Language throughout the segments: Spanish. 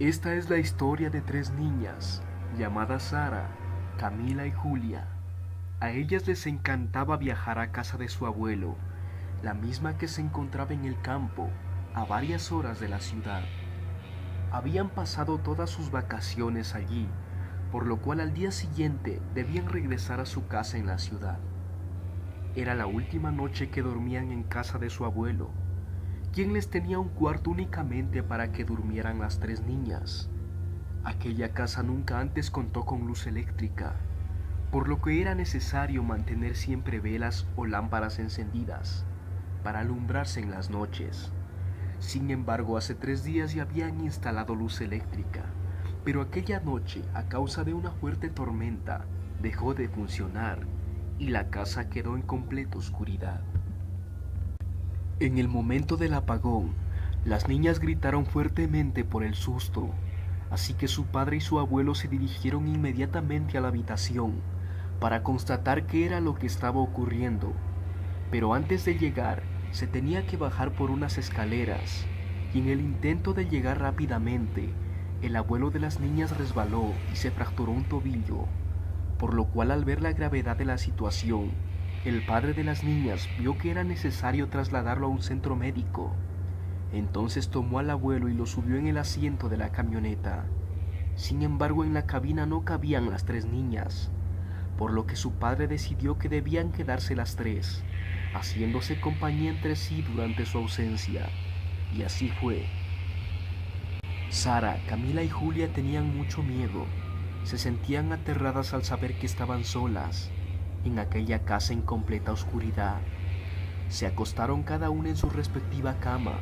Esta es la historia de tres niñas, llamadas Sara, Camila y Julia. A ellas les encantaba viajar a casa de su abuelo, la misma que se encontraba en el campo, a varias horas de la ciudad. Habían pasado todas sus vacaciones allí, por lo cual al día siguiente debían regresar a su casa en la ciudad. Era la última noche que dormían en casa de su abuelo, quien les tenía un cuarto únicamente para que durmieran las tres niñas. Aquella casa nunca antes contó con luz eléctrica, por lo que era necesario mantener siempre velas o lámparas encendidas para alumbrarse en las noches. Sin embargo, hace 3 días ya habían instalado luz eléctrica, pero aquella noche, a causa de una fuerte tormenta, dejó de funcionar y la casa quedó en completa oscuridad. En el momento del apagón, las niñas gritaron fuertemente por el susto, así que su padre y su abuelo se dirigieron inmediatamente a la habitación para constatar qué era lo que estaba ocurriendo. Pero antes de llegar, se tenía que bajar por unas escaleras, y en el intento de llegar rápidamente, el abuelo de las niñas resbaló y se fracturó un tobillo, por lo cual al ver la gravedad de la situación, el padre de las niñas vio que era necesario trasladarlo a un centro médico. Entonces tomó al abuelo y lo subió en el asiento de la camioneta. Sin embargo, en la cabina no cabían las tres niñas, por lo que su padre decidió que debían quedarse las tres, haciéndose compañía entre sí durante su ausencia. Y así fue. Sara, Camila y Julia tenían mucho miedo. Se sentían aterradas al saber que estaban solas, en aquella casa en completa oscuridad. Se acostaron cada una en su respectiva cama.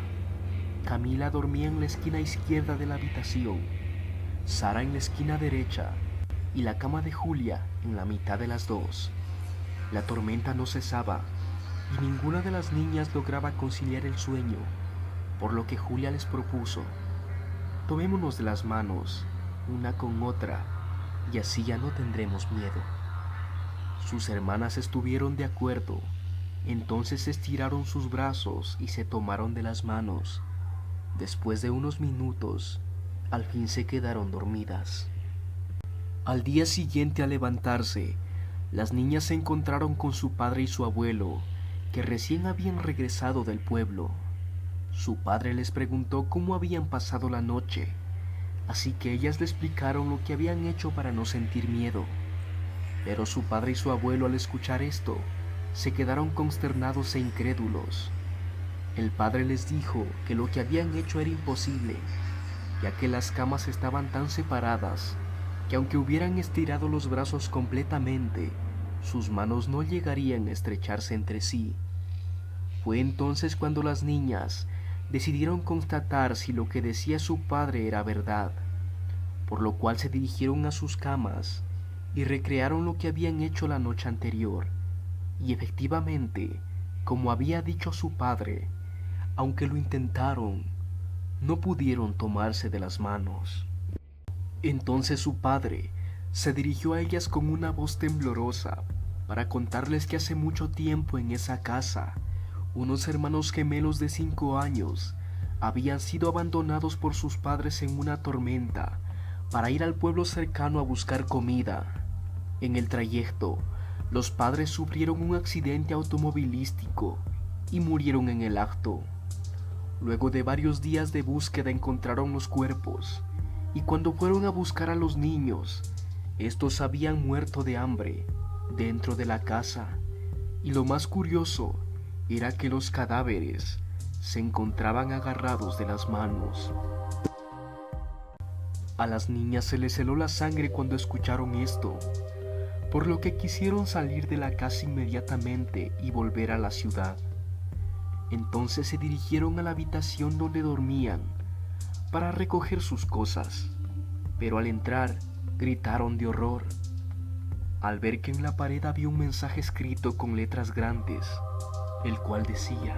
Camila dormía en la esquina izquierda de la habitación, Sara en la esquina derecha y la cama de Julia en la mitad de las dos. La tormenta no cesaba y ninguna de las niñas lograba conciliar el sueño, por lo que Julia les propuso: tomémonos de las manos, una con otra, y así ya no tendremos miedo. Sus hermanas estuvieron de acuerdo, entonces estiraron sus brazos y se tomaron de las manos. Después de unos minutos, al fin se quedaron dormidas. Al día siguiente, al levantarse, las niñas se encontraron con su padre y su abuelo, que recién habían regresado del pueblo. Su padre les preguntó cómo habían pasado la noche, así que ellas le explicaron lo que habían hecho para no sentir miedo. Pero su padre y su abuelo, al escuchar esto, se quedaron consternados e incrédulos. El padre les dijo que lo que habían hecho era imposible, ya que las camas estaban tan separadas que aunque hubieran estirado los brazos completamente, sus manos no llegarían a estrecharse entre sí. Fue entonces cuando las niñas decidieron constatar si lo que decía su padre era verdad, por lo cual se dirigieron a sus camas y recrearon lo que habían hecho la noche anterior. Y efectivamente, como había dicho su padre, aunque lo intentaron, no pudieron tomarse de las manos. Entonces su padre se dirigió a ellas con una voz temblorosa para contarles que hace mucho tiempo en esa casa, unos hermanos gemelos de 5 años habían sido abandonados por sus padres en una tormenta para ir al pueblo cercano a buscar comida. En el trayecto, los padres sufrieron un accidente automovilístico y murieron en el acto. Luego de varios días de búsqueda encontraron los cuerpos, y cuando fueron a buscar a los niños, estos habían muerto de hambre dentro de la casa, y lo más curioso era que los cadáveres se encontraban agarrados de las manos. A las niñas se les heló la sangre cuando escucharon esto, por lo que quisieron salir de la casa inmediatamente y volver a la ciudad. Entonces se dirigieron a la habitación donde dormían para recoger sus cosas, pero al entrar gritaron de horror al ver que en la pared había un mensaje escrito con letras grandes, el cual decía: